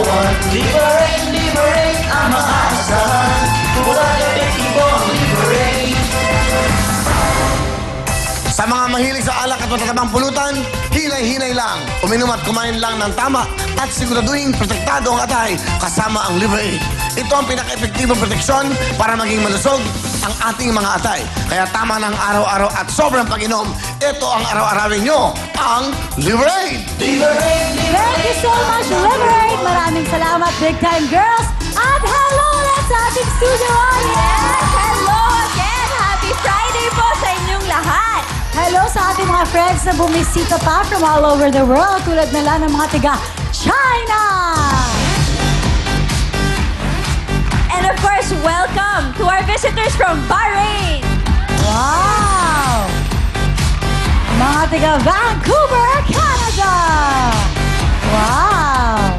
Liberate ang maasahan. Mula epektibong liberate. Sa mga mahilig sa alak at matatabang pulutan, hinay-hinay lang. Uminom at kumain lang ng tama at siguraduhin protektado ang atay kasama ang Liberate. Ito ang pinaka-epektibong proteksyon para maging malusog ang ating mga atay. Kaya tama ng araw-araw at sobrang pag-inom, ito ang araw-arawin nyo, ang Liberate! Liberate, Thank you so much, Liberate! Maraming salamat, Big Time Girls! At hello ulit sa ating studio audience! Yes, hello again! Happy Friday po sa inyong lahat! Hello sa ating mga friends na bumisita pa from all over the world, tulad na lang ng mga tiga China! And of course, welcome to our visitors from Bahrain! Wow! Mga tiga Vancouver, Canada! Wow!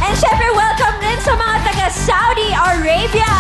And syempre, welcome din sa mga taga Saudi Arabia!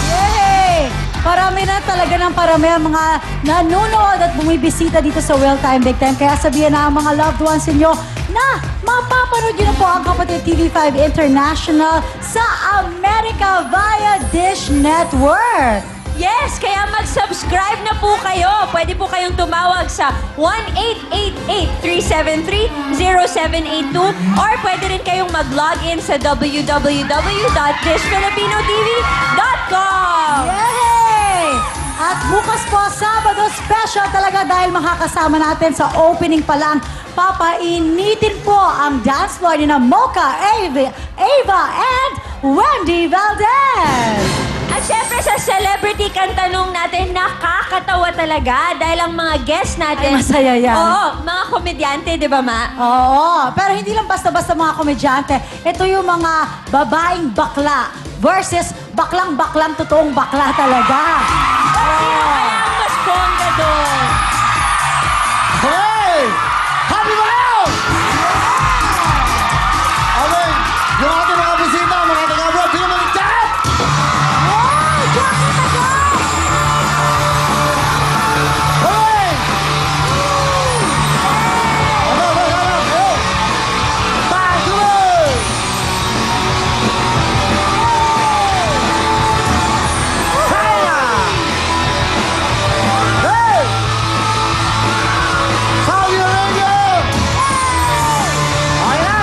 Yay! Parami na talaga ng parami ang mga nanonood at bumibisita dito sa Well Time Big Time. Kaya sabihin na ang mga loved ones ninyo na mapapanood nyo na po ang kapatid TV5 International sa America via Dish Network. Yes, kaya mag-subscribe na po kayo. Pwede po kayong tumawag sa 1-888-373-0782 or pwede rin kayong mag-login sa www.dishfilipinotv.com. Yay! At bukas po, Sabado, special talaga dahil makakasama natin sa opening pa lang. Papainitin po ang dance floor ni na Mocha, Ava, and Wendy Valdez. At syempre sa celebrity kantanong natin, nakakatawa talaga dahil ang mga guests natin... Ay, masaya yan. Oo, mga komedyante, di ba, Ma? Oo, pero hindi lang basta-basta mga komedyante. Ito yung mga babaeng bakla versus baklang-baklang totoong bakla talaga. Sino kaya ang mas bongga doon? Hey! Happy ba kayo? Okay, yung ating mga bisita, mga taga-abroad, sino man chat? Wow! Jackie Tagal! Hey! Ano? Bye, tuloy! Kaya! Hey! Saudi Arabia! Okay na?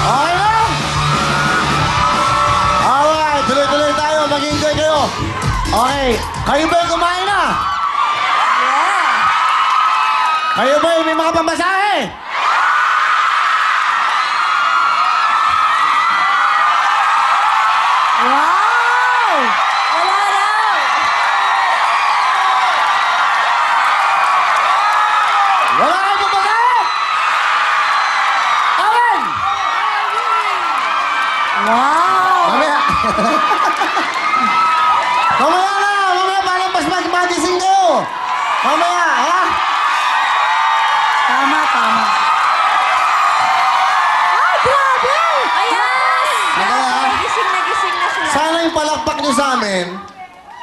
Okay na? Alright, tuloy-tuloy tayo. Mag-enjoy kayo. Okay, kayo ba yung kumain na? Kayo ba yung may mga pambasahe? Wow! Wala raw. Wala kayong pambasahe? Amen! Wow! Mamaya. Mamaya na! Mamaya parang mas mag-magising kayo! Mamaya, ha? Tama, tama. Ay, grabe! Ayan! Mamaya, ha? Nagising na sila. Sana yung palakpak nyo sa amin,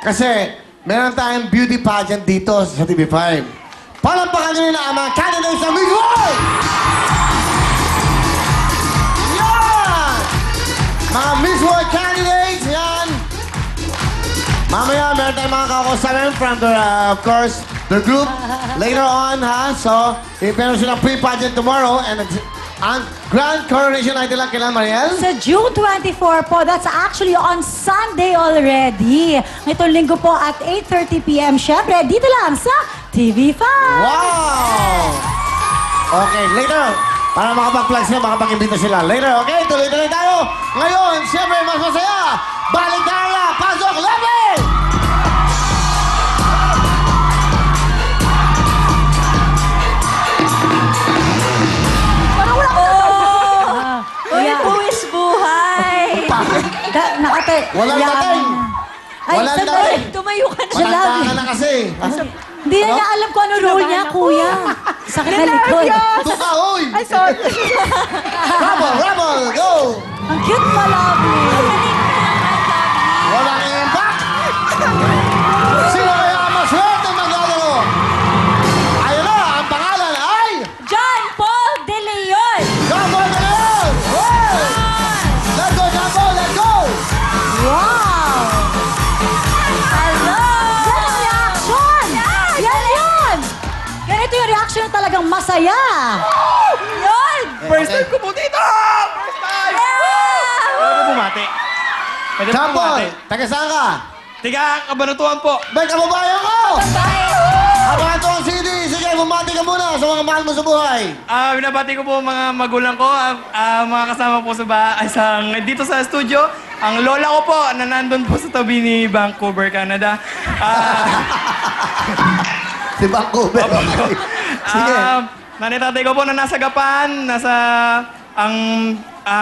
kasi meron tayong beauty pageant dito sa TV5. Palakpakan nyo rin ang mga candidates sa Miss World! Yan! Mga Miss World candidates, yan! Mamaya, meron tayong mga kakausapin from the, of course, the group later on, ha? So, meron silang pre-pageant tomorrow and ang grand coronation natin lang kailan, Mariel? Sa June 24 po, that's actually on Sunday already. Itong linggo po at 8:30 p.m. Siyempre, dito lang sa TV5. Wow! Okay, later. Para makapag-plug sila, makapag-imbita sila. Later, okay? Tuloy-tuloy tayo. Ngayon, siyempre, mas masaya. Baligtara, pasok, level! Parang wala ka Oh! Uy, Yeah. buwis buhay! Nakate. Walang Yan. dating. Ay, Walang sandali. dating. Tumayo ka na. Matanda ka na kasi. Hindi na niya alam kung ano role niya, kuya. Sa kalikod. Tuka, hoy! Ay, sorry. Rabble, go! Ang cute pa, lovely. Walang impact! Sino kaya ang maswerte maglalaro? Ayun na, ang pangalan ay... John Paul De Leon! saya. Yun! First time ko po dito! First time! Pwede po bumati. Pwede po John Paul, bumati. taga saan ka? Tiga, kabanatuan po. May kababayan ko! Bye! Kabanatuan City! Sige, bumati ka muna sa mga mahal mo sa buhay. Binabati ko po mga magulang ko, mga kasama po dito sa studio. Ang lola ko po, na nandun po sa tabi ni Vancouver, Canada. Si Vancouver. Sige. Nanay tatay ko po na nasa Gapan, ang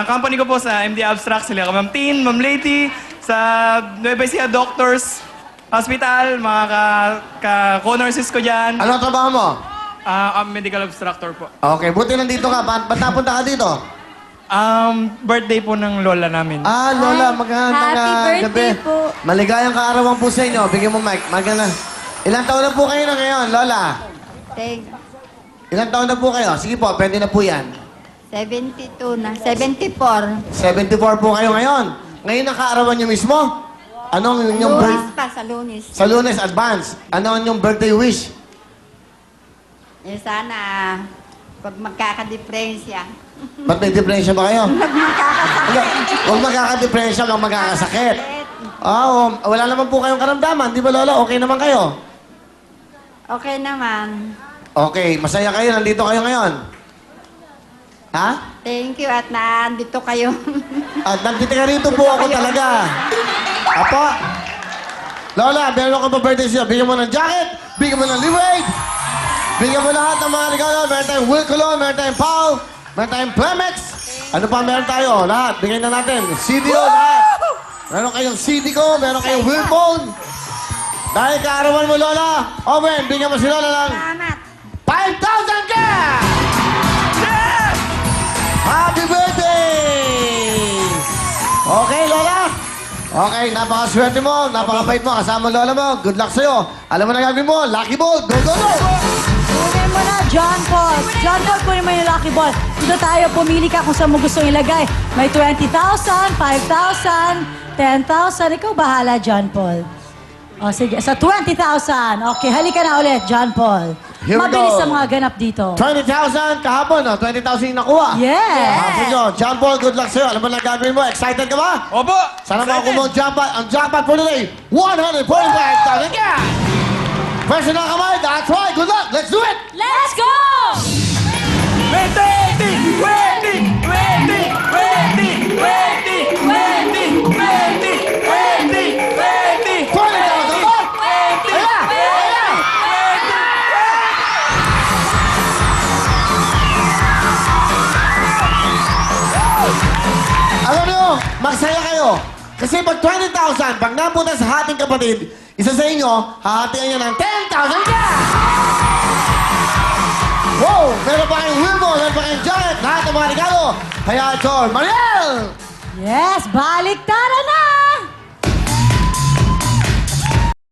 company ko po sa MD Abstract, sila ka Ma'am Tin, Ma'am Lady, sa Nueva Ecija Doctors Hospital, mga ka-co-nurses ko dyan. Ano ang trabaho mo? Medical abstractor po. Okay, buti nandito ka. Ba't napunta ka dito? Birthday po ng lola namin. Lola, Ay, magandang happy birthday gabi. po. Maligayang kaarawan po sa inyo. Bigyan mo mic. Maganda. Ilang taon na po kayo na ngayon, Lola? Ilang taon na po kayo? Sige po, pwede na po yan. 72 na. 74. 74 po kayo ngayon. Ngayon ang kaarawan niyo mismo? Anong inyong Lunes birthday? pa sa Lunes. Sa Lunes, advance. Ano ang inyong birthday wish? Eh sana, pag magkakadiferensya. Ba't may diferensya ba kayo? Pag magkakasakit. Huwag magkakadiferensya, huwag magkakasakit. Wala naman po kayong karamdaman. Di ba, Lola? Okay naman kayo? Okay naman. Okay, masaya kayo. Nandito kayo ngayon. Ha? Thank you at nandito kayo. At nandito ka rito po ako talaga. Apo? Lola, meron ko pa birthday siya. Bigyan mo ng jacket, bigyan mo ng lemonade, bigyan mo lahat ng mga regalo. Meron tayong Will Colon, meron tayong Pau, meron tayong Plemex. Ano pa meron tayo? Lahat. Bigyan na natin. CDO, lahat. Meron kayong CD ko, meron kayong Will Phone. Dahil kaarawan mo, Lola, Owen, bigyan mo si Lola ng Salamat. 5,000 ka! Happy birthday! Okay, Lola? Okay, napakaswerte mo, napakabait mo, kasama Lola mo. Good luck sa'yo. Alam mo na gagawin mo, lucky ball, go, go, go! Kunin mo na, John Paul. John Paul, kunin mo yung lucky ball. Dito tayo, pumili ka kung saan mo gusto ilagay. May 20,000, 5,000, 10,000. Ikaw bahala, John Paul. O sige, sa 20,000. Okay, halika na ulit, John Paul. Here we Mabilis go. sa mga ganap dito. 20,000 kahapon, no? 20,000 yung nakuha. Yes! Happy John. John Paul, good luck sa'yo. Alam mo na gagawin mo, excited ka ba? Opo! Sana Excited. makuha mo ang jackpot for today. 145,000 ka! Pwede na kamay, that's right. Good luck, let's do it! Let's go! Ready! Ready! Ready! Ready! Ready! Ready! Ready! Ready! Ready! 20,000 ba? Ayan! Ayan! Alam niyo, magsaya kayo. Kasi pag 20,000, pag napunta sa ating kapatid, isa sa inyo, hahatiin niya ng 10,000 ka! Wow! Meron pa kayong Wilmo, meron pa kayong Janet, lahat ng mga regalo. Kaya, Chor, Mariel! Yes, balik